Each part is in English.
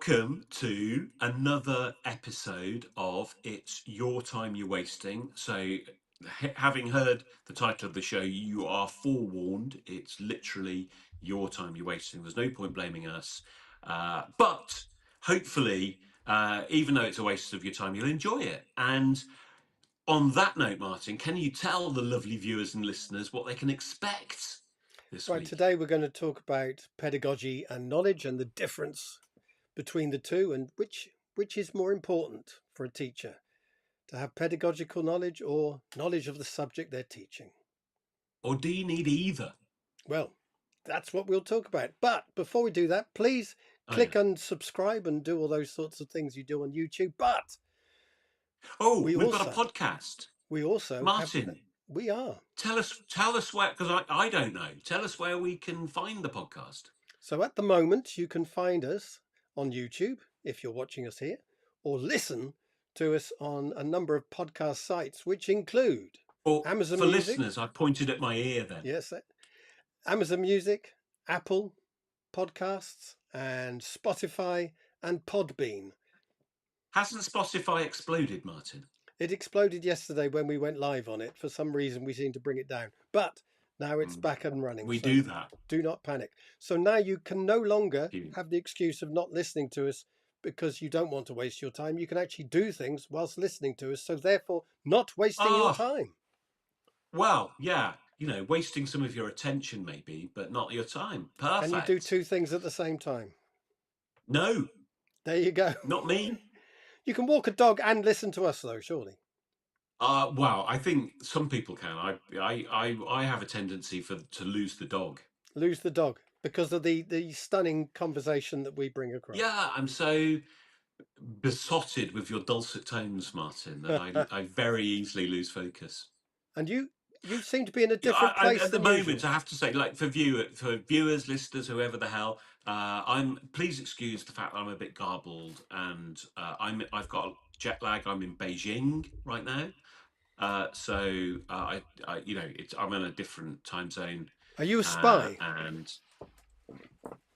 Welcome to another episode of It's Your Time You're Wasting. So, having heard the title of the show, you are forewarned. It's literally your time you're wasting. There's no point blaming us. But hopefully, even though it's a waste of your time, you'll enjoy it. And on that note, Martin, can you tell the lovely viewers and listeners what they can expect this Right, week? today we're going to talk about pedagogy and knowledge and the difference between the two, and which is more important for a teacher, to have pedagogical knowledge or knowledge of the subject they're teaching. Or do you need either? Well, that's what we'll talk about. But before we do that, please Oh, yeah. click and subscribe and do all those sorts of things you do on YouTube. But Oh, we we've got a also podcast. have Martin, we are. tell us where, because I don't know. Tell us where we can find the podcast. So at the moment you can find us on YouTube if you're watching us here, or listen to us on a number of podcast sites, which include Or Amazon for Music. listeners, I pointed at my ear then. Yes, Amazon Music, Apple Podcasts, and Spotify and Podbean. Hasn't Spotify exploded, Martin? It exploded yesterday when we went live on it. For some reason, we seemed to bring it down. But now it's back and running. We so do that. Do not panic. So now you can no longer You- have the excuse of not listening to us because you don't want to waste your time. You can actually do things whilst listening to us. So therefore, not wasting your Oh, time. well, yeah. Wasting some of your attention maybe, but not your time. Perfect. And you do two things at the same time. No, There you go. not me. You can walk a dog and listen to us, though, surely. Well, I think some people can. I have a tendency to lose the dog. Lose the dog because of the stunning conversation that we bring across. Yeah, I'm so besotted with your dulcet tones, Martin, that I very easily lose focus. And you seem to be in a Yeah, different place at the than moment, usual. I have to say, like for viewers, listeners, whoever the hell, please excuse the fact that I'm a bit garbled and I've got jet lag. I'm in Beijing right now, I'm in a different time zone, Are you a spy? and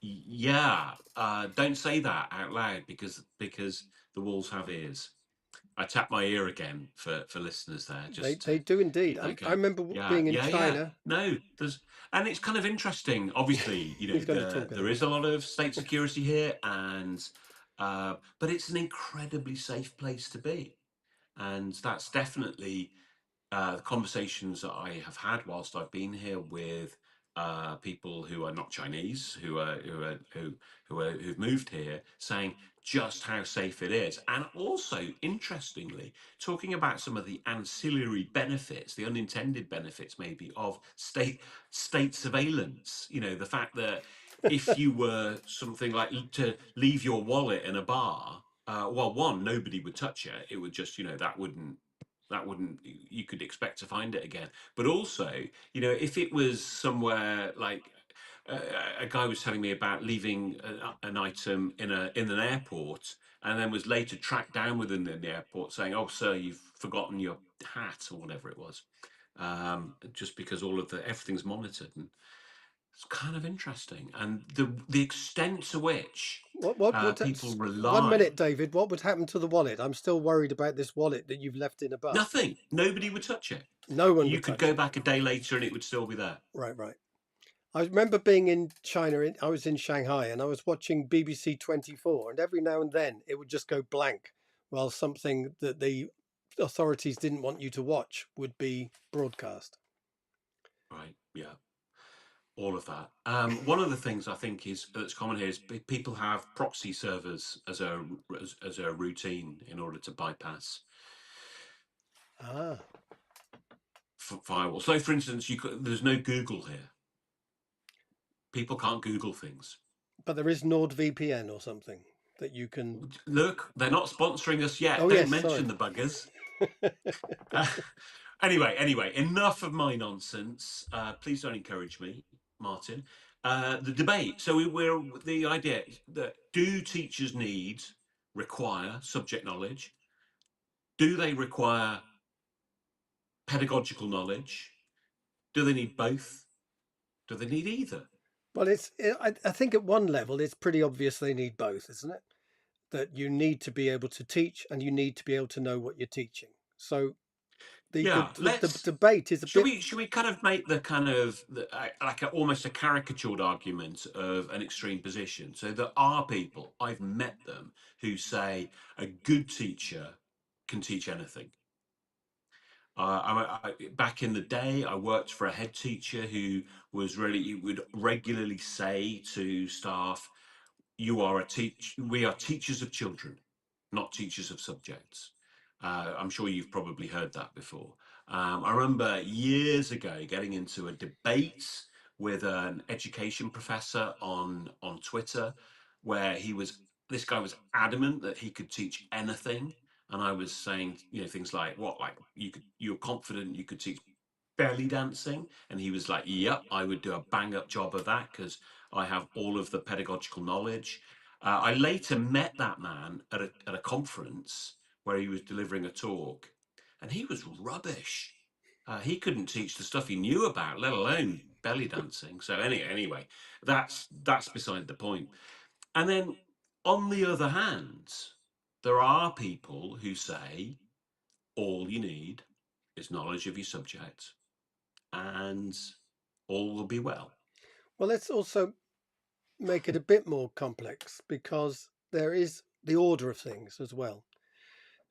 yeah, don't say that out loud because the walls have ears. I tap my ear again for listeners there. They do indeed. Keep that I going. remember being in China. No, and it's kind of interesting. Obviously, He's going to talk there is a lot of state security here, and but it's an incredibly safe place to be, and that's definitely the conversations that I have had whilst I've been here with people who are not Chinese, who've moved here, saying just how safe it is, and also interestingly talking about some of the ancillary benefits, the unintended benefits maybe of state surveillance. The fact that if you were something like to leave your wallet in a bar, well, one, nobody would touch it. It would just, that wouldn't you could expect to find it again. But also, if it was somewhere like uh, a guy was telling me about leaving an item in an airport and then was later tracked down within the airport saying, oh sir, you've forgotten your hat or whatever it was, just because everything's monitored. And it's kind of interesting, and the extent to which people rely. 1 minute, David. What would happen to the wallet? I'm still worried about this wallet that you've left in a bar. Nothing. Nobody would touch it. No one You would could touch go it. back a day later and it would still be there. Right. I remember being in China. I was in Shanghai and I was watching BBC 24, and every now and then it would just go blank while something that the authorities didn't want you to watch would be broadcast. Right. Yeah. All of that. One of the things I think that's common here is people have proxy servers as a routine in order to bypass firewall. So, for instance, there's no Google here. People can't Google things. But there is NordVPN or something that you can. Look, they're not sponsoring us yet. Oh, Don't yes, mention sorry. the buggers. Anyway, enough of my nonsense. Please don't encourage me, Martin. The debate. So we're the idea that do teachers require subject knowledge? Do they require pedagogical knowledge? Do they need both? Do they need either? Well, I think at one level it's pretty obvious they need both, isn't it? that you need to be able to teach and you need to be able to know what you're teaching. So Yeah, the let's debate is a bit. should we kind of make the kind of like almost a caricatured argument of an extreme position? So there are people, I've met them, who say a good teacher can teach anything. Back in the day, I worked for a head teacher who was really, he would regularly say to staff, you are a teach we are teachers of children, not teachers of subjects. I'm sure you've probably heard that before. I remember years ago getting into a debate with an education professor on Twitter, where this guy was adamant that he could teach anything, and I was saying, things like, what, like you're confident you could teach belly dancing? And he was like, yep, I would do a bang up job of that because I have all of the pedagogical knowledge. I later met that man at a conference where he was delivering a talk, and he was rubbish. He couldn't teach the stuff he knew about, let alone belly dancing. So anyway, that's beside the point. And then on the other hand, there are people who say all you need is knowledge of your subject, and all will be well. Well, let's also make it a bit more complex because there is the order of things as well.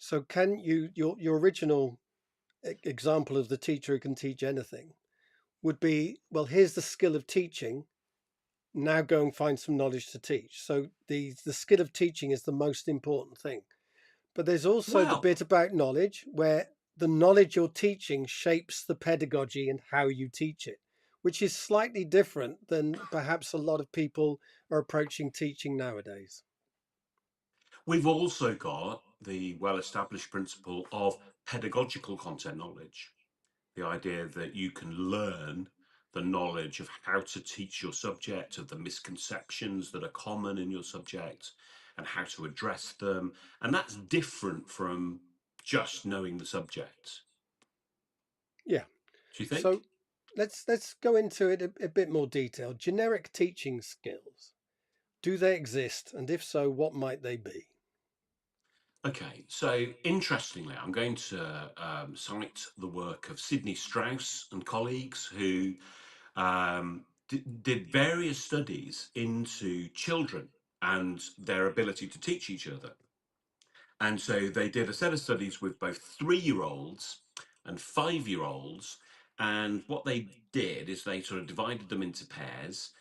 So, can your original example of the teacher who can teach anything would be, well, here's the skill of teaching. Now go and find some knowledge to teach. So the skill of teaching is the most important thing. But there's also the Well, bit about knowledge where the knowledge you're teaching shapes the pedagogy and how you teach it, which is slightly different than perhaps a lot of people are approaching teaching nowadays. we've also got the well established principle of pedagogical content knowledge, the idea that you can learn the knowledge of how to teach your subject, of the misconceptions that are common in your subject, and how to address them. And that's different from just knowing the subject. Yeah. Do you think? So let's go into it a bit more detail. Generic teaching skills. Do they exist? And if so, what might they be? Okay, so interestingly, I'm going to cite the work of Sydney Strauss and colleagues who did various studies into children and their ability to teach each other. And so they did a set of studies with both 3 year olds and 5 year olds. And what they did is they sort of divided them into pairs,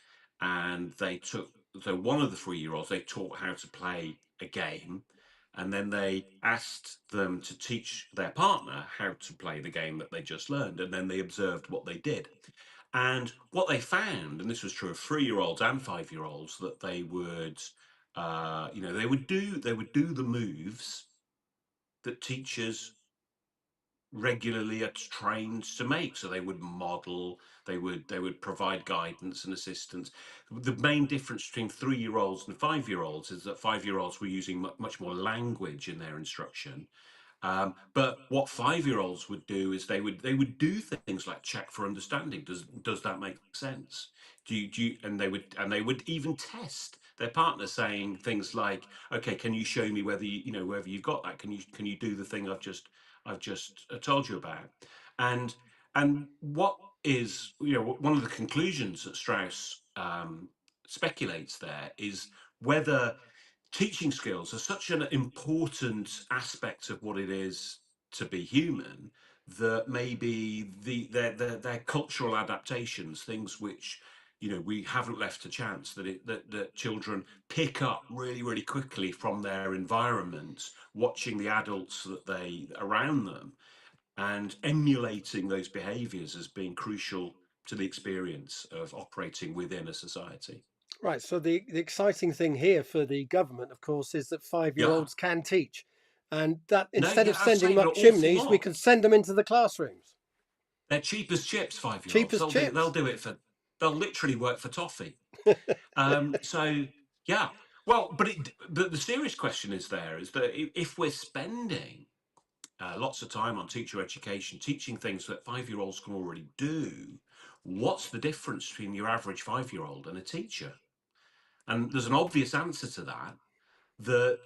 and they took, so one of the 3 year olds, they taught how to play a game. And then they asked them to teach their partner how to play the game that they just learned. And then they observed what they did. And what they found, and this was true of 3 year olds and 5 year olds, that they would, they would do the moves that teachers regularly are trained to make. So they would model, they would provide guidance and assistance. The main difference between 3 year olds and 5 year olds is that 5 year olds were using much more language in their instruction, but what 5 year olds would do is they would do things like check for understanding. Does that make sense? And they would even test their partner, saying things like, "Okay, can you show me whether whether you've got that? Can you do the thing I've just told you about?" And what is one of the conclusions that Strauss speculates there is whether teaching skills are such an important aspect of what it is to be human, that maybe their cultural adaptations, things which we haven't left to chance, that children pick up really really quickly from their environment, watching the adults that they around them, and emulating those behaviors as being crucial to the experience of operating within a society. Right. So the exciting thing here for the government, of course, is that 5 year Yeah. olds can teach. And that No, instead yeah, of I'd sending say them an up awful chimneys, we lot. can send them into the classrooms. They're cheap as chips, 5 year Cheap olds. as They'll chips. do it for they'll literally work for toffee. So yeah. Well, but the serious question is there is that if we're spending lots of time on teacher education, teaching things that 5 year olds can already do, what's the difference between your average 5 year old and a teacher? And there's an obvious answer to that. That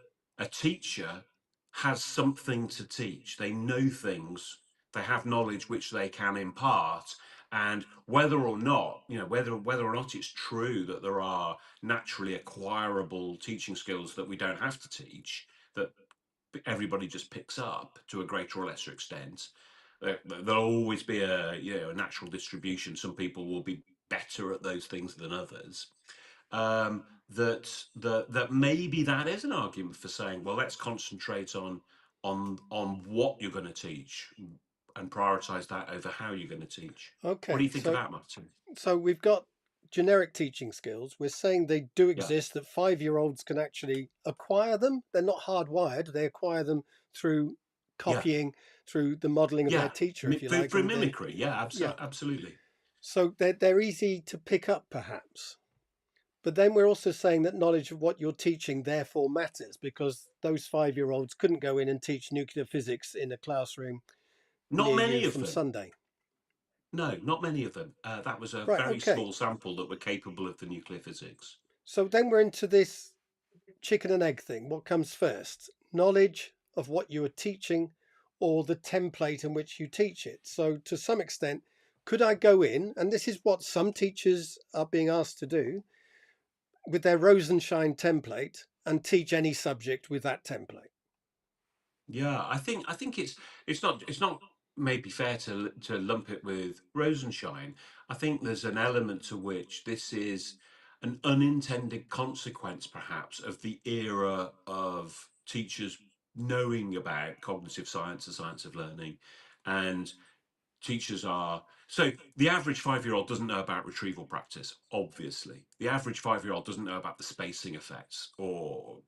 teacher has something to teach. They know things, they have knowledge which they can impart. And whether or not, whether or not it's true that there are naturally acquirable teaching skills that we don't have to teach, that everybody just picks up to a greater or lesser extent. There'll always be a natural distribution. Some people will be better at those things than others. That maybe that is an argument for saying, well, let's concentrate on what you're going to teach and prioritize that over how you're going to teach. What do Okay, you think of that, Martin? so we've got generic teaching skills. We're saying they do Yeah, exist, that 5-year-olds can actually acquire them. They're not hardwired, they acquire them through yeah, copying, through the modeling of their yeah. teacher, if you like. Through And they, mimicry, yeah, yeah, absolutely. so they're easy to pick up, perhaps. But then we're also saying that knowledge of what you're teaching therefore matters, because those 5-year-olds couldn't go in and teach nuclear physics in a classroom Not near you many of from them. Sunday. No, not many of them. That was a Right, very okay. small sample that were capable of the nuclear physics. So then we're into this chicken and egg thing. What comes first? Knowledge of what you are teaching, or the template in which you teach it? So, to some extent, could I go in, and this is what some teachers are being asked to do, with their Rosenshine template and teach any subject with that template? Yeah, I think it's not maybe fair to lump it with Rosenshine. I think there's an element to which this is an unintended consequence, perhaps, of the era of teachers knowing about cognitive science, the science of learning, and teachers are so the average 5-year-old doesn't know about retrieval practice. Obviously the average 5-year-old doesn't know about the spacing effects, or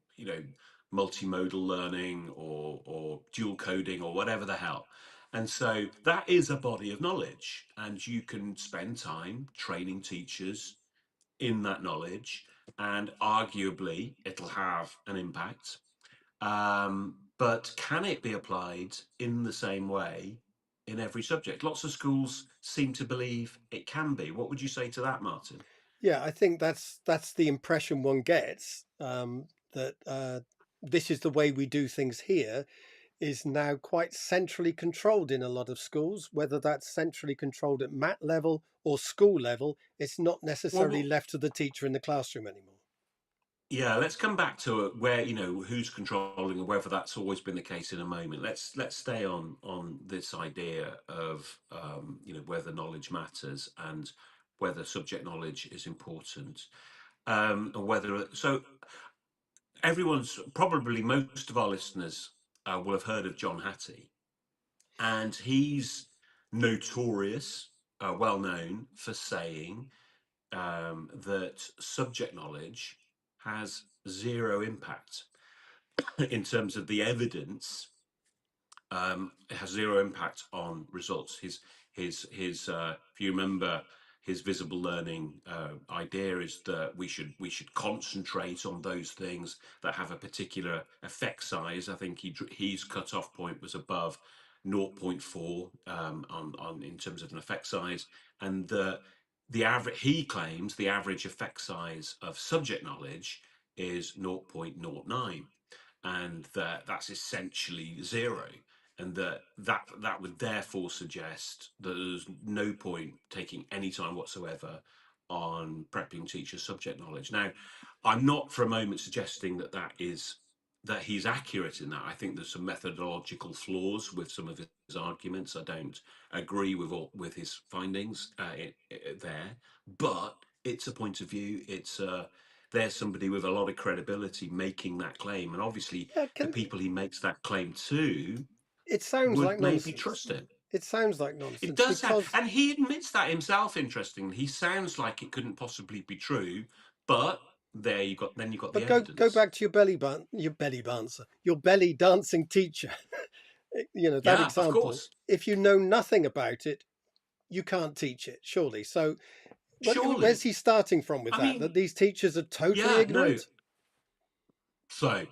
multimodal learning, or dual coding, or whatever the hell. And so that is a body of knowledge, and you can spend time training teachers in that knowledge, and arguably it'll have an impact. But can it be applied in the same way in every subject? Lots of schools seem to believe it can be. What would you say to that, Martin? Yeah, I think that's the impression one gets, that this is the way we do things here, is now quite centrally controlled in a lot of schools. Whether that's centrally controlled at mat level or school level, it's not necessarily Well, left to the teacher in the classroom anymore. yeah, let's come back to where who's controlling and whether that's always been the case in a moment. Let's stay on this idea of whether knowledge matters and whether subject knowledge is important. And whether so everyone's probably most of our listeners will have heard of John Hattie, and he's notorious, well known for saying that subject knowledge has zero impact in terms of the evidence. It has zero impact on results. If you remember, his visible learning idea is that we should concentrate on those things that have a particular effect size. I think his cutoff point was above zero point 0.4 on in terms of an effect size, and the average, he claims, the average effect size of subject knowledge is 0.09, and that's essentially zero, and that would therefore suggest that there's no point taking any time whatsoever on prepping teachers' subject knowledge. Now, I'm not for a moment suggesting that he's accurate in that. I think there's some methodological flaws with some of his arguments. I don't agree with his findings there, but it's a point of view. It's there's somebody with a lot of credibility making that claim, and obviously Yeah, the people he makes that claim to it sounds would like maybe nonsense. trust it. It sounds like It nonsense does sound, because, and he admits that himself. Interestingly, he sounds like it couldn't possibly be true, but then you got the but go evidence. back to your belly dancer, your belly dancing teacher. That Yeah, of example. course, If you know nothing about it, you can't teach it, surely. So, where's surely. he starting from with I that? That mean, these teachers are totally yeah, no. ignorant? So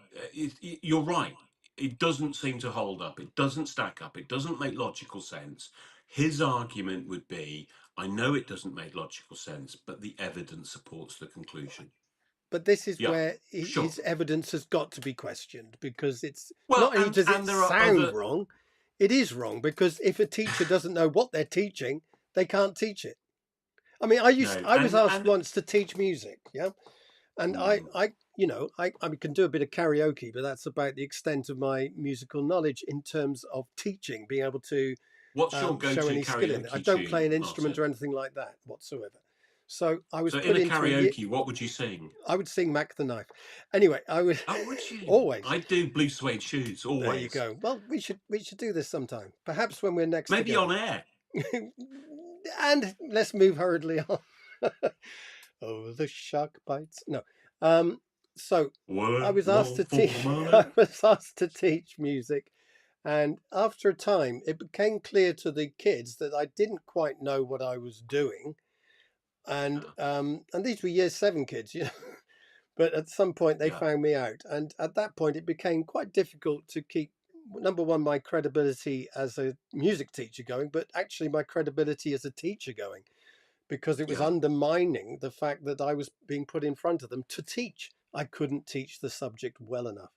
you're right. It doesn't seem to hold up. It doesn't stack up. It doesn't make logical sense. His argument would be, I know it doesn't make logical sense, but the evidence supports the conclusion. but this is Yeah, where sure. his evidence has got to be questioned, because it's Well, not only does it and there are sound other. wrong, it is wrong, because if a teacher doesn't know what they're teaching, they can't teach it. I mean, No, I was asked and once to teach music, yeah, and mm, I can do a bit of karaoke, but that's about the extent of my musical knowledge in terms of teaching, being able to what's your show go-to any skill in it. I karaoke don't play tune, an instrument Martin? or anything like that whatsoever. So I was So in put a into a year. karaoke, what would you sing? I would sing Mac the Knife. Anyway, I would Oh, would you? always. I do blue suede shoes There you always. go. Well, we should do this sometime. Perhaps when we're next Maybe together. on air. And let's move hurriedly on. Oh, the shark bites. No. Um, so I Work, was asked to war for teach. money. I was asked to teach music, and after a time, it became clear to the kids that I didn't quite know what I was doing, Yeah, and these were year seven kids, you know. But at some point, they yeah, found me out, and at that point, it became quite difficult to keep, number one, my credibility as a music teacher going, but actually my credibility as a teacher going, because it was yeah. undermining the fact that I was being put in front of them to teach. I couldn't teach the subject well enough.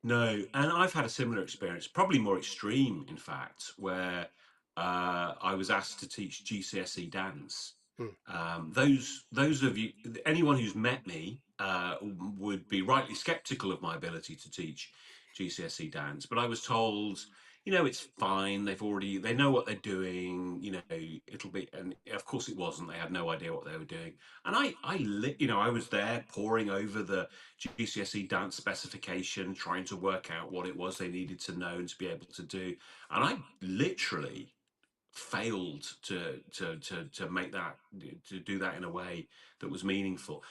No, and I've had a similar experience, probably more extreme, in fact, where I was asked to teach GCSE dance. Mm. Those of you, anyone who's met me, would be rightly skeptical of my ability to teach GCSE dance. But I was told, it's fine. They know what they're doing. It'll be, and of course it wasn't. They had no idea what they were doing. And I was there poring over the GCSE dance specification, trying to work out what it was they needed to know and to be able to do. And I literally failed to make that to do that in a way that was meaningful.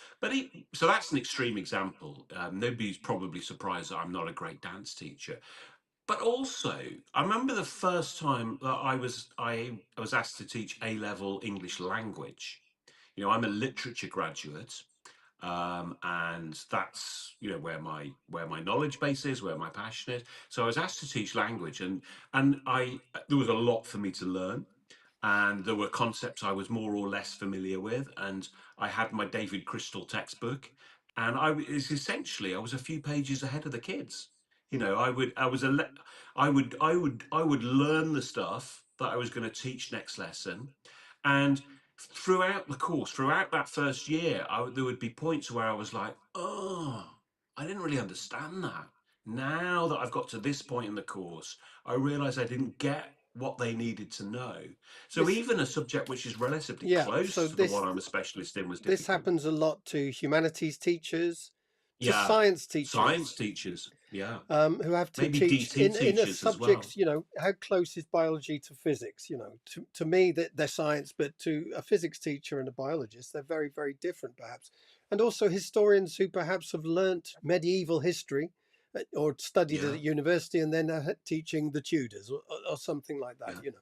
So that's an extreme example. Nobody's probably surprised that I'm not a great dance teacher. But also, I remember the first time that I was asked to teach A level English language. I'm a literature graduate, and that's where my knowledge base is, where my passion is. So I was asked to teach language, and I there was a lot for me to learn, and there were concepts I was more or less familiar with, and I had my David Crystal textbook, and I was a few pages ahead of the kids. I would learn the stuff that I was going to teach next lesson, and throughout the course, throughout that first year, there would be points where I was like, oh, I didn't really understand that. Now that I've got to this point in the course, I realize I didn't get what they needed to know. So This, even a subject which is relatively yeah. So close to the one I'm a specialist in was this difficult. happens a lot to humanities teachers, to Yeah, science science teachers, teachers. Yeah, who have to maybe teach DT in a teachers as well. subject, how close is biology to physics? To me, that they're science, but to a physics teacher and a biologist, they're very, very different, perhaps. And also historians who perhaps have learnt medieval history, or studied it Yeah, at university, and then are teaching the Tudors, or something like that. yeah.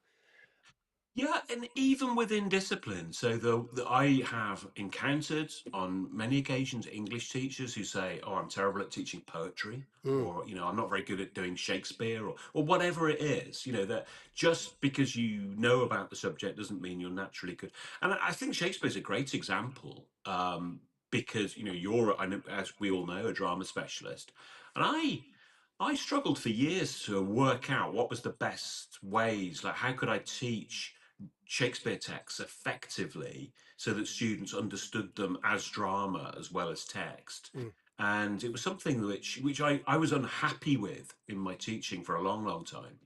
Yeah, and even within discipline. So I have encountered on many occasions English teachers who say, "Oh, I'm terrible at teaching poetry," Mm. or I'm not very good at doing Shakespeare, or whatever it is. That just because you know about the subject doesn't mean you're naturally good. And I think Shakespeare's a great example, because I know, as we all know, a drama specialist, and I struggled for years to work out what was the best ways, like how could I teach Shakespeare texts effectively so that students understood them as drama as well as text. Mm. And it was something which I was unhappy with in my teaching for a long, long time.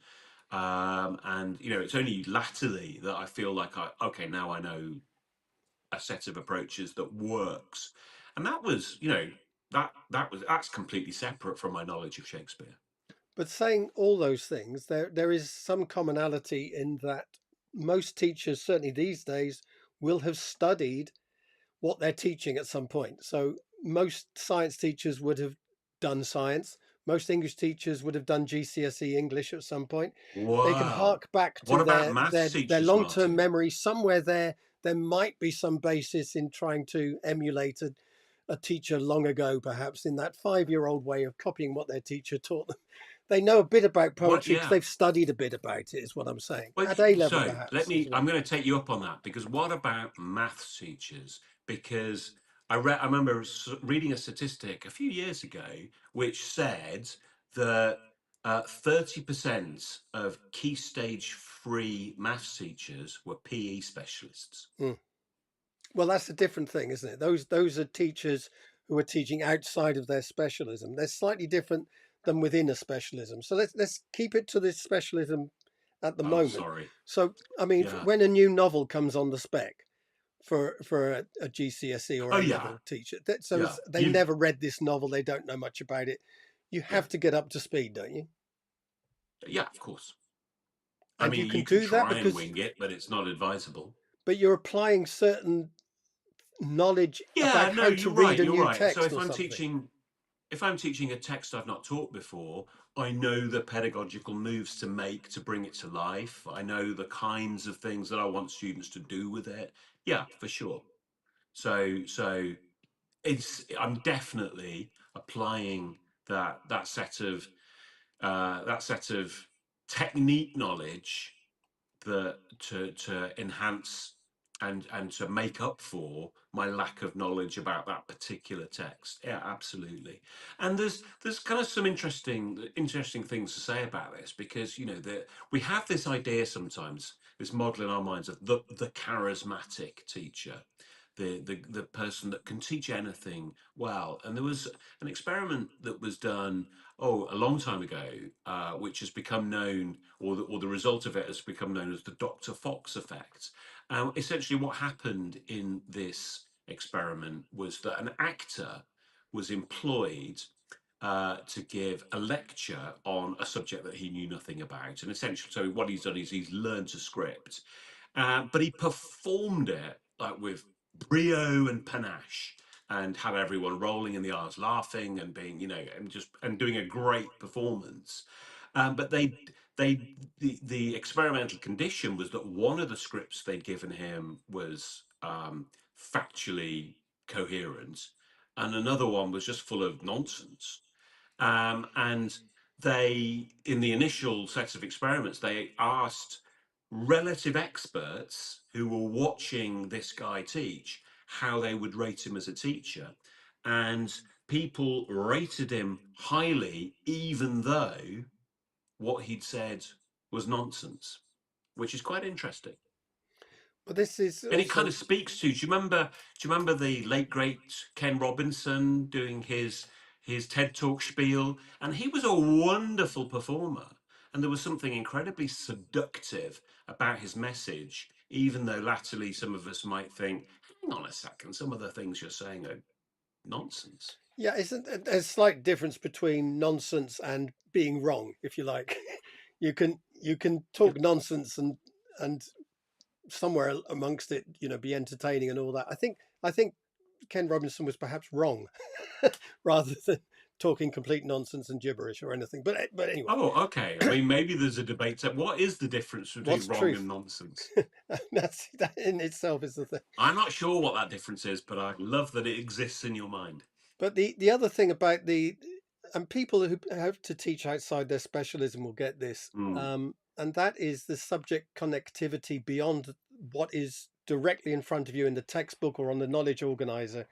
And it's only latterly that I feel like okay, now I know a set of approaches that works. And that was, that's completely separate from my knowledge of Shakespeare. But saying all those things, there is some commonality in that most teachers, certainly these days, will have studied what they're teaching at some point. So most science teachers would have done science. Most English teachers would have done GCSE English at some point. They can Wow. hark back What to about their maths their teachers, long-term Martin? memory. Somewhere there might be some basis in trying to emulate a teacher long ago, perhaps in that 5-year-old way of copying what their teacher taught them. They know a bit about What? poetry because Yeah. they've studied a bit about it, is what I'm saying. Well, At A level, so let perhaps, as me. well. I'm going to take you up on that because what about maths teachers? Because I remember reading a statistic a few years ago which said that 30% of key stage three maths teachers were PE specialists. Mm. Well, that's a different thing, isn't it? Those are teachers who are teaching outside of their specialism. They're slightly different than within a specialism. So let's keep it to this specialism at the Oh, moment. sorry. So I mean, Yeah. when a new novel comes on the spec for a GCSE or Oh, A yeah. level teacher, Yeah. they You. never read this novel, they don't know much about it. You Yeah. have to get up to speed, don't you? Yeah. Of course. I And you mean, can you can do that try and because, wing it, but it's not advisable. but you're applying certain knowledge about Yeah. No, how to you're read right. a You're new right. So text or something. if I'm teaching a text I've not taught before, I know the pedagogical moves to make to bring it to life. I know the kinds of things that I want students to do with it. Yeah, for sure. So I'm definitely applying that set of technique knowledge that to enhance and to make up for my lack of knowledge about that particular text. Yeah, absolutely. And there's kind of some interesting things to say about this, because that we have this idea sometimes, this model in our minds of the charismatic teacher, the person that can teach anything well. And there was an experiment that was done a long time ago, which has become known, or the result of it has become known as the Dr. Fox effect. Essentially, what happened in this experiment was that an actor was employed to give a lecture on a subject that he knew nothing about. And essentially, so what he's done is he's learned a script, but he performed it like with brio and panache, and had everyone rolling in the aisles, laughing and being, and doing a great performance. But the experimental condition was that one of the scripts they'd given him was factually coherent, and another one was just full of nonsense. And in the initial set of experiments, they asked relative experts who were watching this guy teach how they would rate him as a teacher. And people rated him highly, even though what he'd said was nonsense, which is quite interesting. But this is And it kind also, of speaks to, do you remember the late great Ken Robinson doing his TED Talk spiel? And he was a wonderful performer. And there was something incredibly seductive about his message, even though latterly some of us might think, hang on a second, some of the things you're saying are nonsense. yeah, isn't there's a slight difference between nonsense and being wrong, if you like. You can Yeah. talk nonsense and somewhere amongst it, be entertaining and all that. I think Ken Robinson was perhaps wrong rather than talking complete nonsense and gibberish or anything. But anyway, Oh, okay. I mean, maybe there's a debate. What is the difference between what's wrong and truth? nonsense? That in itself is the thing. I'm not sure what that difference is, but I love that it exists in your mind. But the other thing about the and people who have to teach outside their specialism will get this, Mm, and that is the subject connectivity beyond what is directly in front of you in the textbook or on the knowledge organizer,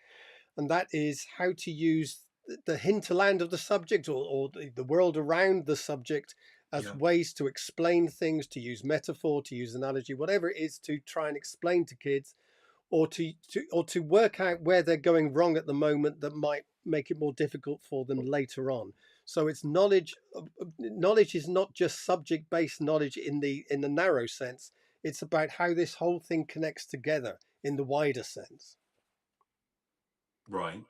and that is how to use the hinterland of the subject or the world around the subject as yeah. ways to explain things, to use metaphor, to use analogy, whatever it is, to try and explain to kids or to work out where they're going wrong at the moment that might make it more difficult for them later on. So it's knowledge. Knowledge is not just subject based knowledge in the narrow sense. It's about how this whole thing connects together in the wider sense. Right.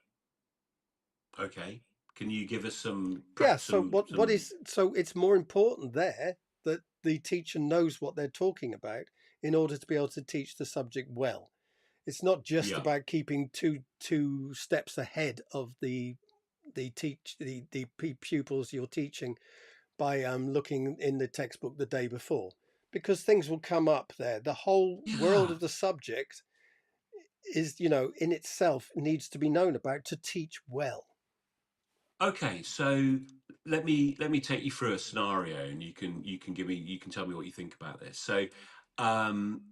Okay. Can you give us some Yeah. perhaps So what some is so it's more important there that the teacher knows what they're talking about in order to be able to teach the subject well. It's not just yeah. about keeping two steps ahead of the pupils you're teaching by looking in the textbook the day before, because things will come up there. The whole world Yeah. of the subject is, in itself needs to be known about to teach well. Okay, so let me take you through a scenario, and you can tell me what you think about this. So um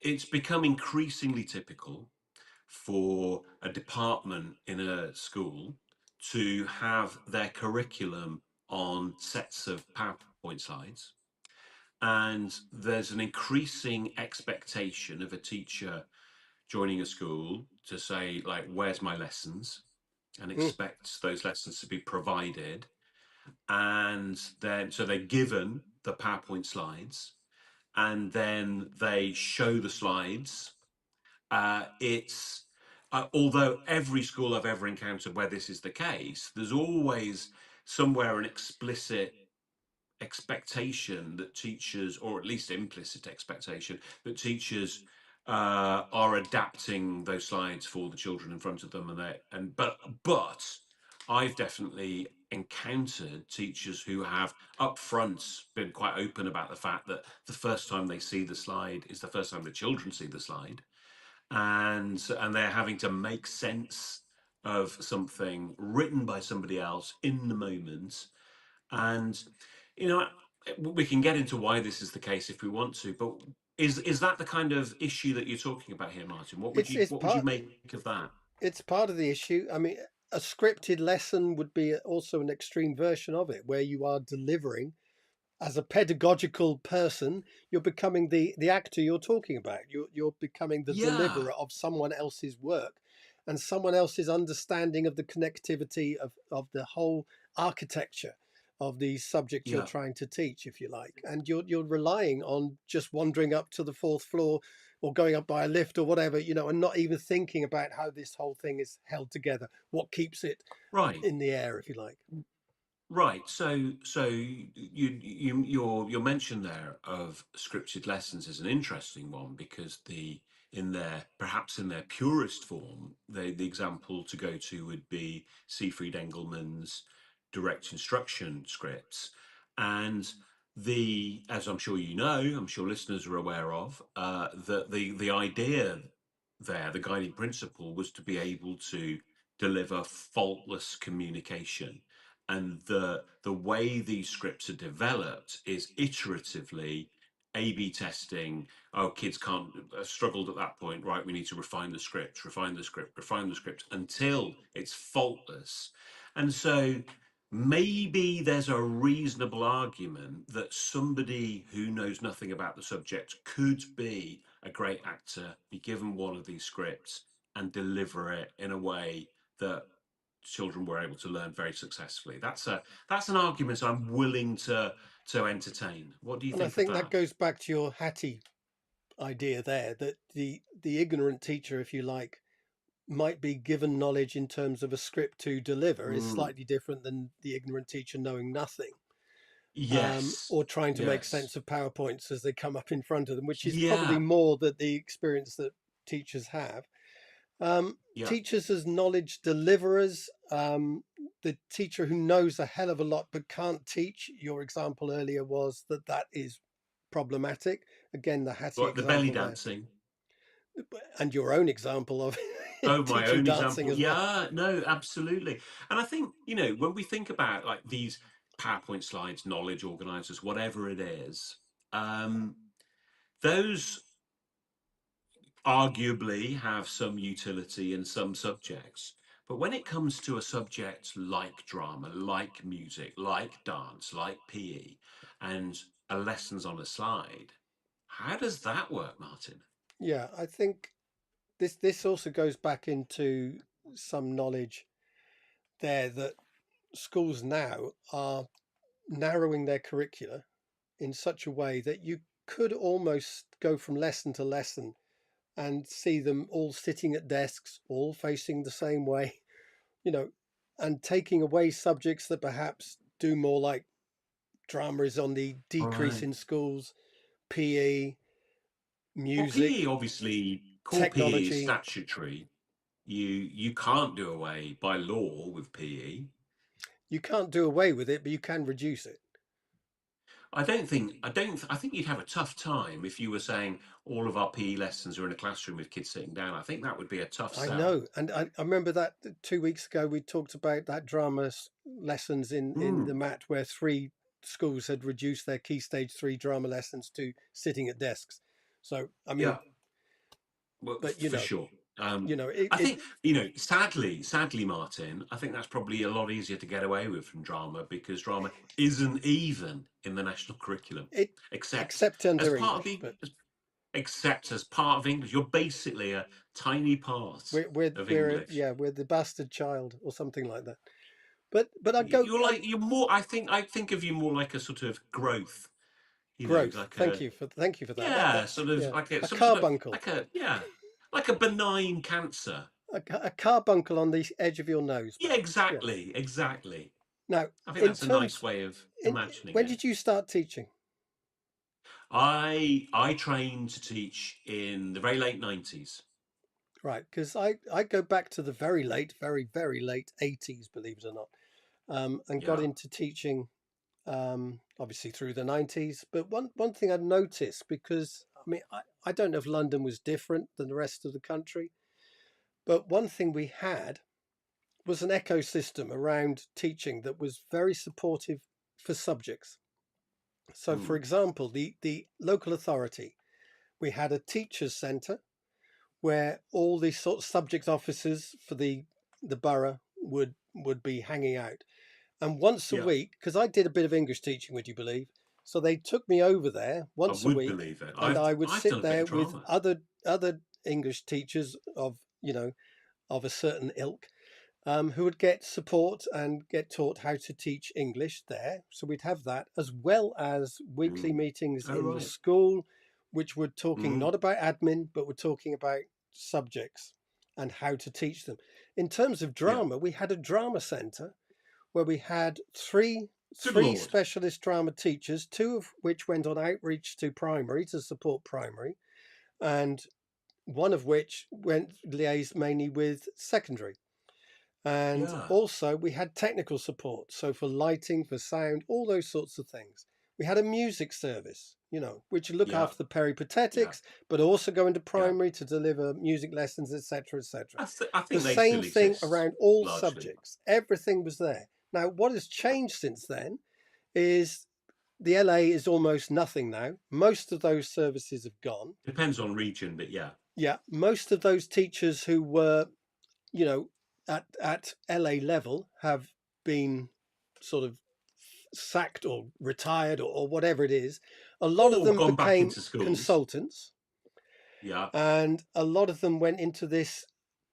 it's become increasingly typical for a department in a school to have their curriculum on sets of PowerPoint slides. And there's an increasing expectation of a teacher joining a school to say, like, where's my lessons? And Mm. expects those lessons to be provided. And then, so they're given the PowerPoint slides, and then they show the slides. It's Although every school I've ever encountered where this is the case, there's always somewhere an explicit expectation that teachers, or at least implicit expectation, that teachers are adapting those slides for the children in front of them, but I've definitely encountered teachers who have upfront been quite open about the fact that the first time they see the slide is the first time the children see the slide, and they're having to make sense of something written by somebody else in the moment. And you know, we can get into why this is the case if we want to, but is that the kind of issue that you're talking about here, Martin? It's it's What would you part make of that? it's part of the issue. I mean, a scripted lesson would be also an extreme version of it, where you are delivering as a pedagogical person, you're becoming the actor you're talking about. You're becoming the Yeah, deliverer of someone else's work and someone else's understanding of the connectivity of the whole architecture of the subject you're yeah. trying to teach, if you like. And you're relying on just wandering up to the fourth floor or going up by a lift or whatever, and not even thinking about how this whole thing is held together, what keeps it Right. in the air, if you like. Right. So your mention there of scripted lessons is an interesting one, because in their perhaps in their purest form, the example to go to would be Siegfried Engelmann's direct instruction scripts. And as I'm sure you know, I'm sure listeners are aware of, that the idea there, the guiding principle, was to be able to deliver faultless communication. And the way these scripts are developed is iteratively A/B testing. Oh, kids can't struggled at that point, right? We need to refine the script, refine the script, refine the script until it's faultless. And so maybe there's a reasonable argument that somebody who knows nothing about the subject could be a great actor, be given one of these scripts, and deliver it in a way that children were able to learn very successfully. That's an argument I'm willing to entertain. What do you And I think of think that that? goes back to your Hattie idea there, that the ignorant teacher, if you like, might be given knowledge in terms of a script to deliver is Mm, slightly different than the ignorant teacher knowing nothing, yes, or trying to make yes, sense of PowerPoints as they come up in front of them, which is probably yeah, more that the experience that teachers have. yeah. Teachers as knowledge deliverers, the teacher who knows a hell of a lot but can't teach. Your example earlier was that is problematic. Again, the Hattie But the belly example there, dancing. and your own example of Oh, my teaching own dancing example. as well. Yeah, no, absolutely. And I think, when we think about like these PowerPoint slides, knowledge organizers, whatever it is, um, those arguably have some utility in some subjects. But when it comes to a subject like drama, like music, like dance, like PE, and a lessons on a slide, how does that work, Martin? Yeah, I think this also goes back into some knowledge there that schools now are narrowing their curricula in such a way that you could almost go from lesson to lesson and see them all sitting at desks, all facing the same way, you know, and taking away subjects that perhaps do more, like drama is on the decrease Right. in schools, PE, Well, PE, music, obviously, core PE is technology. statutory. You can't do away by law with PE. You can't do away with it, but you can reduce it. I think you'd have a tough time if you were saying all of our PE lessons are in a classroom with kids sitting down. I think that would be a tough I sell. know, and I remember that 2 weeks ago we talked about that drama lessons in the Mm, mat where three schools had reduced their key stage 3 drama lessons to sitting at desks. So I yeah, mean, well, but for sure. Um, You know, I think, you know, sadly, Martin, I think that's probably a lot easier to get away with from drama because drama isn't even in the national curriculum, it except except as under part of English, the, but except as part of English. You're basically a tiny part of English. yeah, we're the bastard child or something like that. But I'd go You're like, you're more. I think of you more like a sort of growth. You know, growth. like a, Thank you for that. yeah, That's sort of yeah, like a a some sort of carbuncle, like a, yeah, like a benign cancer. a carbuncle on the edge of your nose, Yeah, perhaps. Yeah. exactly. Now, I think in that's a nice terms, way of in imagining when it. did you start teaching? I trained to teach in the very late 90s. Right, because I go back to the very late 80s, believe it or not, and got Yeah. into teaching obviously through the 90s. But one thing I noticed, because I mean, I don't know if London was different than the rest of the country, but one thing we had was an ecosystem around teaching that was very supportive for subjects. So, for Mm. example, the local authority, we had a teachers' centre where all the sort of subject officers for the borough would be hanging out. And once a Yeah. week, because I did a bit of English teaching, would you believe? So they took me over there I once a would week, believe it. and I would I've done sit a bit there of with drama. other English teachers of of a certain ilk, who would get support and get taught how to teach English there. So we'd have that as well as weekly Mm. meetings Oh in the right. school, which were talking Mm. not about admin, but were talking about subjects and how to teach them. In terms of Yeah. drama, we had a drama centre where we had Good three Lord. specialist drama teachers, two of which went on outreach to primary to support primary, and one of which went liaised mainly with secondary. And Yeah. also, we had technical support. So, for lighting, for sound, all those sorts of things. We had a music service, which would look Yeah. after the Yeah. peripatetics, but also go into Yeah. primary to deliver music lessons, etc., etc. I The think they same still thing exist around all largely. subjects. Everything was there. Now, what has changed since then is the LA is almost nothing now. Most of those services have gone. Depends on region, but yeah. Yeah, most of those teachers who were you know, at LA level have been sort of sacked or retired or whatever it is. A lot of Or them gone back became into schools. consultants, Yeah. and a lot of them went into this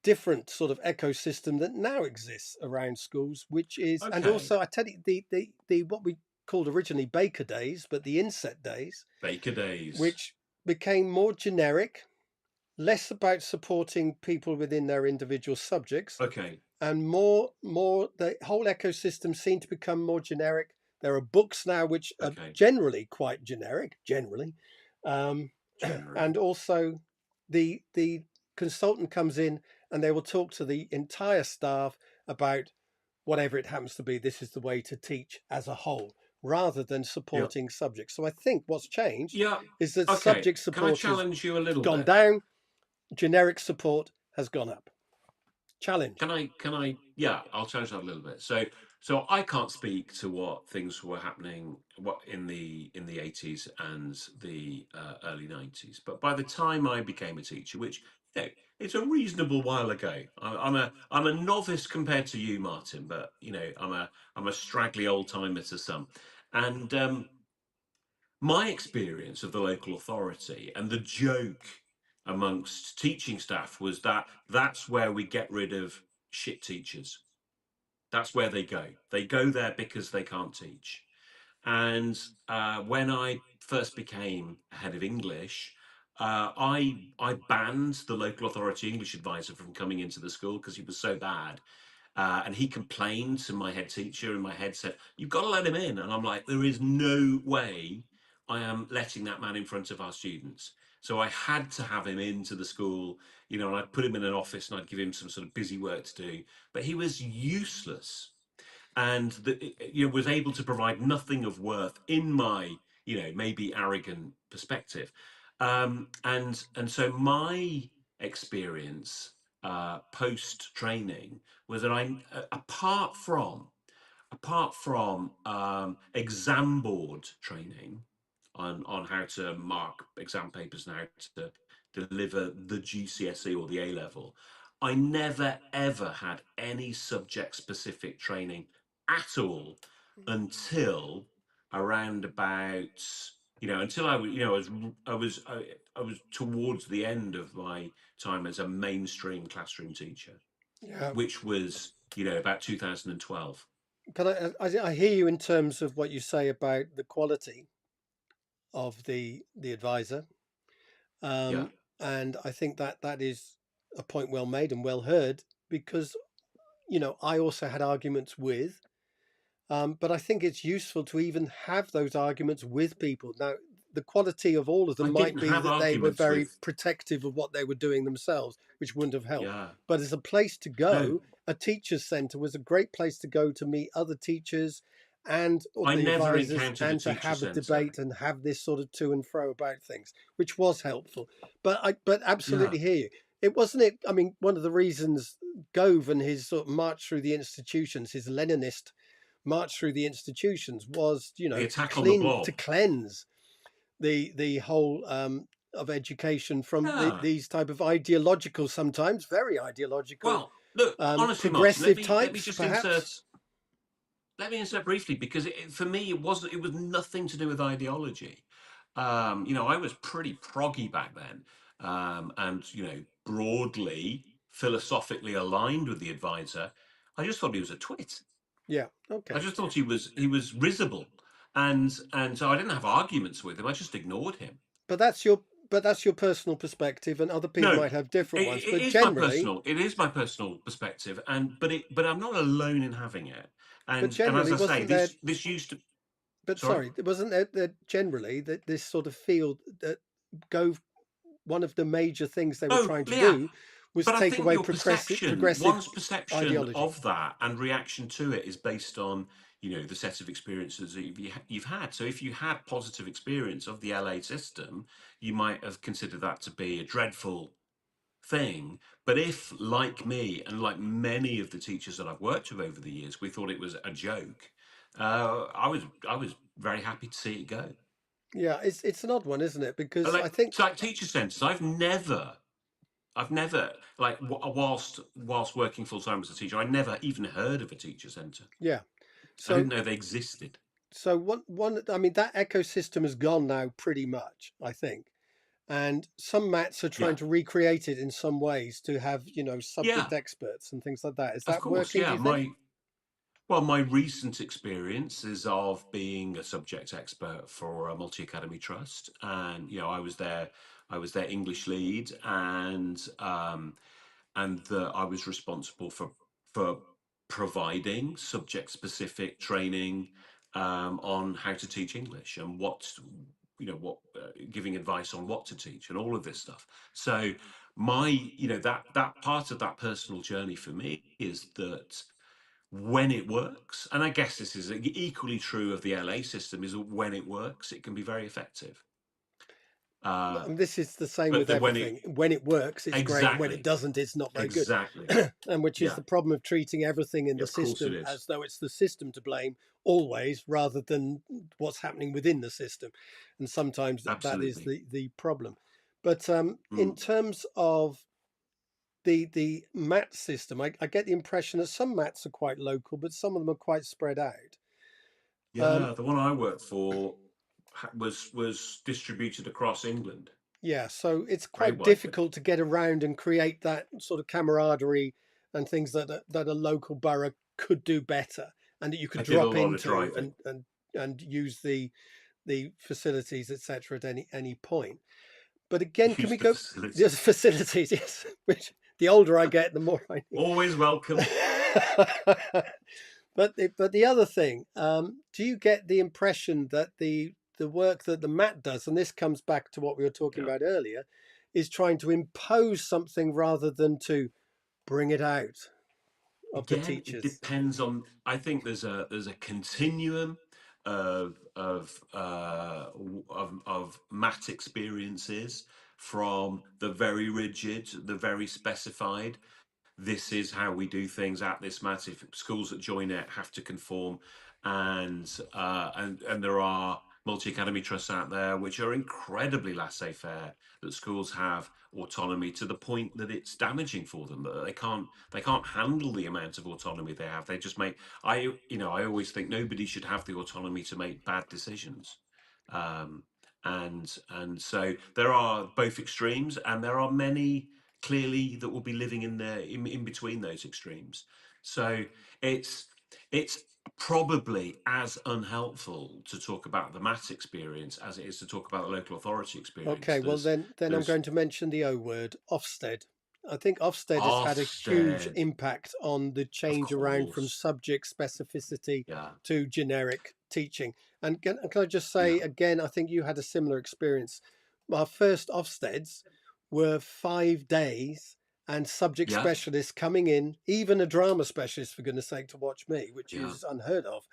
different sort of ecosystem that now exists around schools, which is, and Okay. also I tell you, the what we called originally Baker days, but the inset days, Baker days. which became more generic, less about supporting people within their individual subjects, Okay. and more the whole ecosystem seemed to become more generic. There are books now which are Okay. generally quite generic, generally, um, and Generally. also the consultant comes in and they will talk to the entire staff about whatever it happens to be. This is the way to teach as a whole, rather than Yeah. supporting subjects. So I think what's changed Yeah. is that Okay. subject Can I support has challenge you a little gone bit? down, generic support has gone up. Challenge. Yeah, I'll challenge that a little bit. So I can't speak to what things were happening what in the 80s and the early 90s. But by the time I became a teacher, which, you know, it's a reasonable while ago. I'm a novice compared to you, Martin, but you know, I'm a straggly old timer to some. And my experience of the local authority and the joke amongst teaching staff was that that's where we get rid of shit teachers. That's where they go. They go there because they can't teach. And when I first became head of English, I banned the local authority English advisor from coming into the school because he was so bad. And he complained to my head teacher, and my head said, "You've got to let him in." And I'm like, "There is no way I am letting that man in front of our students." So I had to have him into the school, you know, and I'd put him in an office and I'd give him some sort of busy work to do. But he was useless, and you know, was able to provide nothing of worth in my, you know, maybe arrogant perspective. And so my experience post training was that apart from exam board training on how to mark exam papers and how to deliver the GCSE or the A level, I never ever had any subject specific training at all until around about, until I was towards the end of my time as a mainstream classroom teacher, Yeah. which was, about 2012. But I hear you in terms of what you say about the quality of the advisor, Yeah. um, and I think that that is a point well made and well heard, because I also had arguments with. But I think it's useful to even have those arguments with people. Now, the quality of all of them I might didn't be have that they were arguments very with, protective of what they were doing themselves, which wouldn't have helped. yeah, But as a place to no, go, a teacher's centre was a great place to go to meet other teachers and I the never advisors, encountered a and to teacher have a centre. debate and have this sort of to and fro about things, which was helpful. But Yeah. absolutely hear you. It wasn't it. I mean, one of the reasons Gove and his sort of march through the institutions, his Leninist march through the institutions, was The to attack on the clean, to blob. cleanse the whole of education from Yeah. these type of ideological, sometimes very ideological, Well, look, honestly, Martin, let progressive me let me types, just perhaps. insert briefly, because for me it was nothing to do with ideology. I was pretty proggy back then, and broadly philosophically aligned with the advisor. I just thought he was a twit. Yeah, I okay. just thought he was risible, and so I didn't have arguments with him. I just ignored him. But that's your personal perspective, and other people No, might have different ones. it But is my generally, personal. It is my personal perspective, but I'm not alone in having it. but And as generally, I say, wasn't there? this used to. But Sorry. sorry, wasn't there generally that this sort of field that go, one of the major things they were Oh, trying to yeah. do was But I take think away your perception, progressive one's perception ideology. of that and reaction to it is based on, the set of experiences that you've had. So if you had positive experience of the LA system, you might have considered that to be a dreadful thing. But if, like me and like many of the teachers that I've worked with over the years, we thought it was a joke, I was very happy to see it go. Yeah, it's an odd one, isn't it? Because I Like, think, it's like teacher centres. I've never, like, whilst working full time as a teacher, I never even heard of a teacher centre. yeah. I So didn't know they existed. one I mean, that ecosystem has gone now pretty much, I think. And some mats are trying Yeah, to recreate it in some ways to have, yeah, subject experts and things like that. Is of that course, working, do yeah. you think? My recent experience is of being a subject expert for a multi academy trust, and I was their English lead, and I was responsible for providing subject specific training on how to teach English and what giving advice on what to teach and all of this stuff. So that part of that personal journey for me is that when it works, and I guess this is equally true of the LA system, is that when it works, it can be very effective. Uh, And this is the same but with then when it everything. When it works, it's great, and when it exactly, doesn't, it's not very good. exactly, And which is yeah, the problem of treating everything in the of course it system is. as though it's the system to blame always, rather than what's happening within the system. And sometimes that is Absolutely. the problem. But in Mm. terms of the mat system, I get the impression that some mats are quite local, but some of them are quite spread out. Um, Yeah, the one I worked for was distributed across England Yeah, so it's very quite widely. difficult to get around and create that sort of camaraderie and things that a local borough could do better, and that you could I did a drop lot of into driving. and use the facilities, etc. at any point. But again, can Use we the go the facilities. facilities? Yes, which the older I get, the more I need. Always welcome. But the other thing, do you get the impression that the work that the mat does, and this comes back to what we were talking Yeah. about earlier, is trying to impose something rather than to bring it out of the Again, it teachers? depends on. I think there's a continuum of mat experiences, from the very rigid, the very specified. This is how we do things at this mat. If schools that join it have to conform, and there are multi-academy trusts out there which are incredibly laissez-faire, that schools have autonomy to the point that it's damaging for them, that they can't handle the amount of autonomy they have. They just make, I always think nobody should have the autonomy to make bad decisions. Um, and so there are both extremes, and there are many clearly that will be living in between those extremes. So it's it's probably as unhelpful to talk about the maths experience as it is to talk about the local authority experience. Okay, well then I'm There's going to mention the O word, Ofsted. I think Ofsted has had a huge Ofsted, impact on the of change around from course. subject specificity Yeah, to generic teaching. And can I just yeah, say again, I think you had a similar experience. Our first Ofsteds were 5 days and subject yeah, specialists coming in, even a drama specialist, for goodness sake, to watch me, which yeah. is unheard of.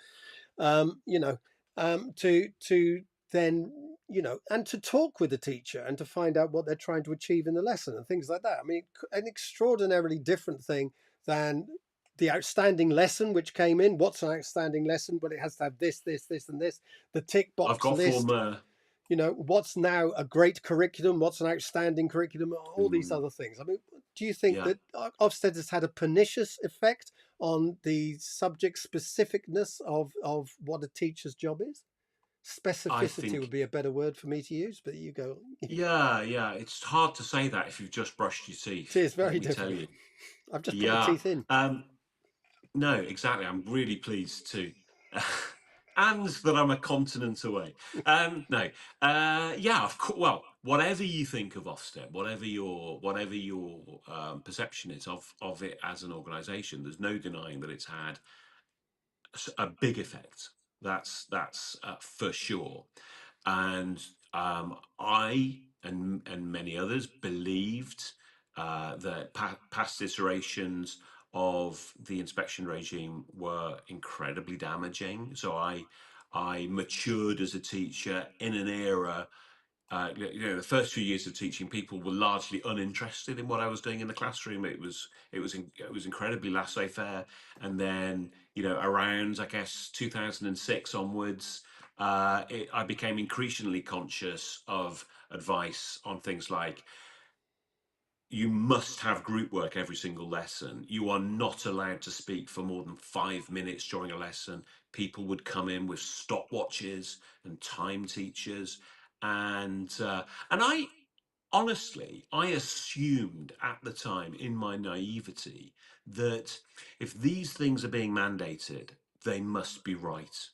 You know, to then, and to talk with the teacher and to find out what they're trying to achieve in the lesson and things like that. I mean, an extraordinarily different thing than the outstanding lesson which came in. What's an outstanding lesson? Well, it has to have this, this, this, and this. The tick I've box got list. former. What's now a great curriculum? What's an outstanding curriculum? All these Mm, other things. I mean, do you think yeah, that Ofsted has had a pernicious effect on the subject specificness of what a teacher's job is? I Specificity would think. be a better word for me to use, but you go. Yeah, yeah. It's hard to say that if you've just brushed your It teeth. is Let very me tell different. you. I've just put my Yeah. teeth in. No, exactly. I'm really pleased too. And that I'm a continent away. No, yeah, of course. Well, whatever you think of Ofsted, whatever your perception is of it as an organisation, there's no denying that it's had a big effect. That's for sure. And I and many others believed that past iterations of the inspection regime were incredibly damaging. So I matured as a teacher in an era. The first few years of teaching, people were largely uninterested in what I was doing in the classroom. It was incredibly laissez-faire, and then around, I guess, 2006 onwards, I became increasingly conscious of advice on things like, you must have group work every single lesson. You are not allowed to speak for more than 5 minutes during a lesson. People would come in with stopwatches and time teachers, and I honestly, I assumed at the time, in my naivety, that if these things are being mandated, they must be right.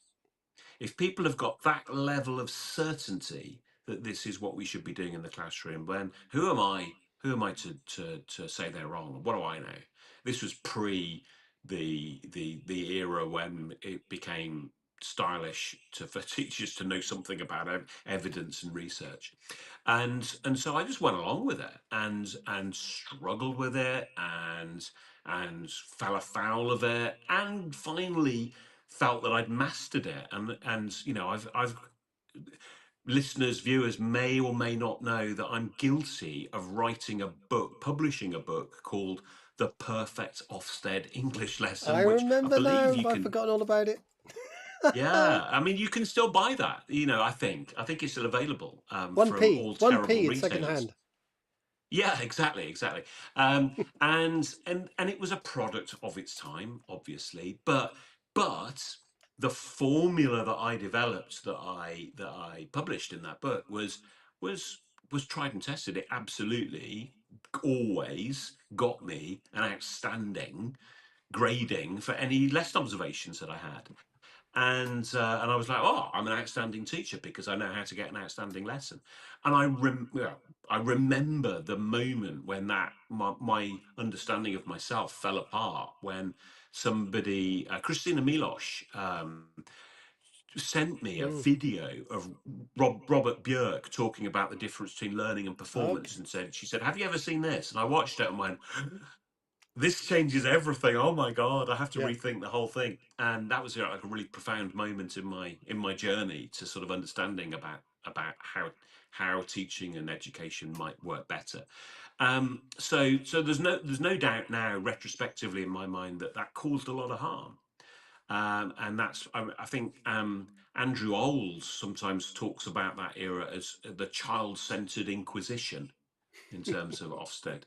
If people have got that level of certainty that this is what we should be doing in the classroom, then who am I? Who am I to say they're wrong? What do I know? This was pre the era when it became stylish for teachers to know something about evidence and research, and so I just went along with it and struggled with it and fell afoul of it, and finally felt that I'd mastered it. And I've listeners, viewers may or may not know that I'm guilty of writing a book, publishing a book called The Perfect Ofsted English I Lesson, which I remember believe now. you I've can. forgotten all about it. Yeah, I mean, you can still buy that. I think it's still available one from p, all one terrible p in second retailers. hand. Yeah, exactly, exactly. And it was a product of its time, obviously, but the formula that I developed, that I published in that book, was was tried and tested. It absolutely always got me an outstanding grading for any lesson observations that I had. And I was like, oh, I'm an outstanding teacher because I know how to get an outstanding lesson. And I remember the moment when my understanding of myself fell apart, when somebody, Christina Milosh, sent me a Mm, video of Robert Björk talking about the difference between learning and okay. performance, and she said, have you ever seen this? And I watched it and went, this changes everything. Oh my God, I have to Yeah. rethink the whole thing. And that was like a really profound moment in my journey to sort of understanding about how teaching and education might work better. So there's no doubt now, retrospectively in my mind, that caused a lot of harm. And that's I think Andrew Olds sometimes talks about that era as the child-centered Inquisition in terms of Ofsted,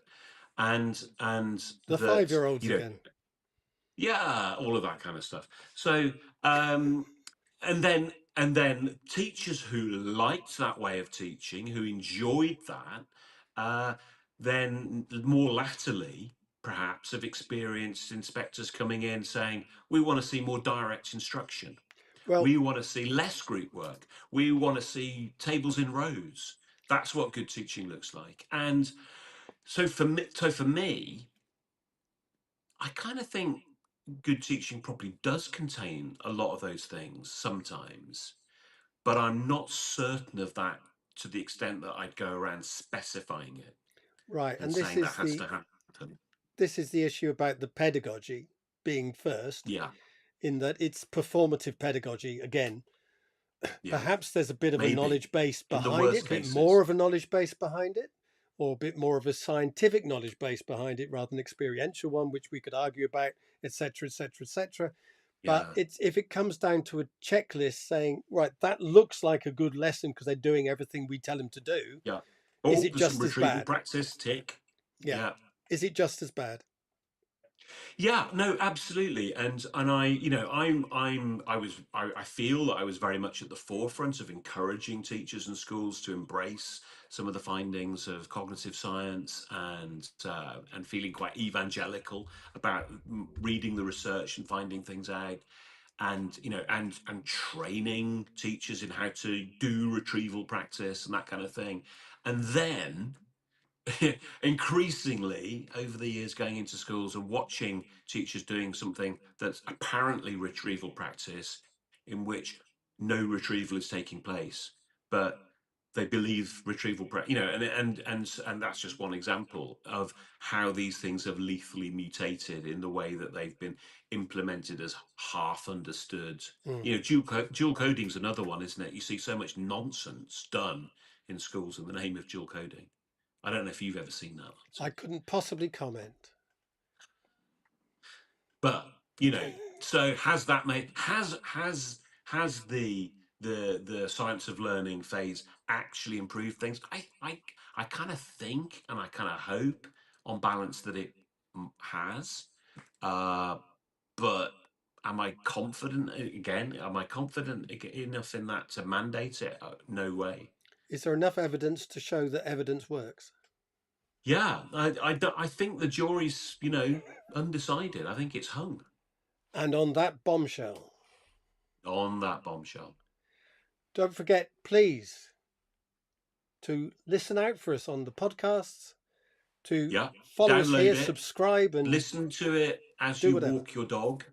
and The that, 5-year-olds you know, again. yeah, all of that kind of stuff. So, um, and then teachers who liked that way of teaching, who enjoyed that, uh, then more latterly, perhaps, have experienced inspectors coming in saying, "We want to see more direct instruction. Well, We want to see less group work. We want to see tables in rows. That's what good teaching looks like." And so for me, I kind of think good teaching probably does contain a lot of those things sometimes, but I'm not certain of that to the extent that I'd go around specifying it right, and and saying that has to happen. this is the issue about the pedagogy being first, Yeah, in that it's performative pedagogy again. yeah, Perhaps there's a bit of a maybe knowledge base in the behind it, worst a bit more cases. of a knowledge base behind it, or a bit more of a scientific knowledge base behind it rather than experiential one, which we could argue about, etc., etc., etc. But Yeah, it's if it comes down to a checklist saying, right, that looks like a good lesson because they're doing everything we tell them to do, yeah. is Oh, it there's some just as retrieval bad? practice, tick. Yeah. Yeah. Is it just as bad? Yeah, no, absolutely. And I, you know, I feel that I was very much at the forefront of encouraging teachers and schools to embrace some of the findings of cognitive science, and feeling quite evangelical about reading the research and finding things out, and and training teachers in how to do retrieval practice and that kind of thing. And then increasingly over the years going into schools and watching teachers doing something that's apparently retrieval practice, in which no retrieval is taking place, but they believe retrieval and that's just one example of how these things have lethally mutated in the way that they've been implemented as half understood. Mm. You know, dual coding's another one, isn't it? You see so much nonsense done in schools in the name of dual coding. I don't know if you've ever seen that, I Martin. couldn't possibly comment. But so has that made has the science of learning phase actually improved things? I kind of think, and I kind of hope on balance that it has. Uh, but am I confident again? Am I confident enough in that to mandate it? No way. Is there enough evidence to show that evidence works? Yeah, I think the jury's, undecided. I think it's hung And on that bombshell, on that bombshell. don't forget, please, to listen out for us on the podcasts, to Yeah, follow us here, download it, subscribe, and listen to it as do you whatever. walk your dog,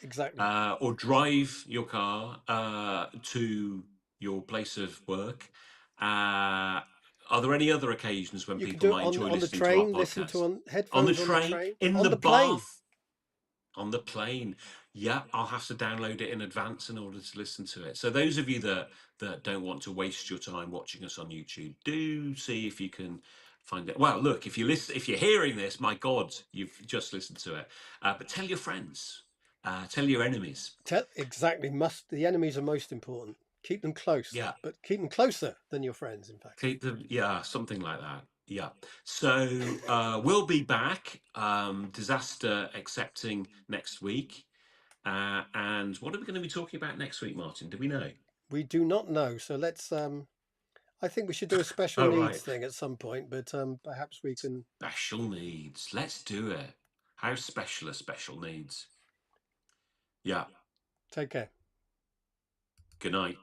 Exactly. or drive your car to your place of work. Are there any other occasions when You can people do it might enjoy on the listening to our train, listen to podcast? on On the headphones on the train, train, in on the the plane. bath, on the plane. Yeah, I'll have to download it in advance in order to listen to it. So those of you that don't want to waste your time watching us on YouTube, do see if you can find it. Well, look, if you're hearing this, my God, you've just listened to it. But tell your friends, tell your enemies. Exactly. The enemies are most important. Keep them close, Yeah, but keep them closer than your friends, in fact. keep them. Yeah, something like that. Yeah. So we'll be back, disaster accepting, next week. And what are we going to be talking about next week, Martin? Do we know? We do not know, so let's. I think we should do a special Oh, needs right. thing at some point, but perhaps we can Special needs. Let's do it. How special are special needs? Yeah. take care. Good night.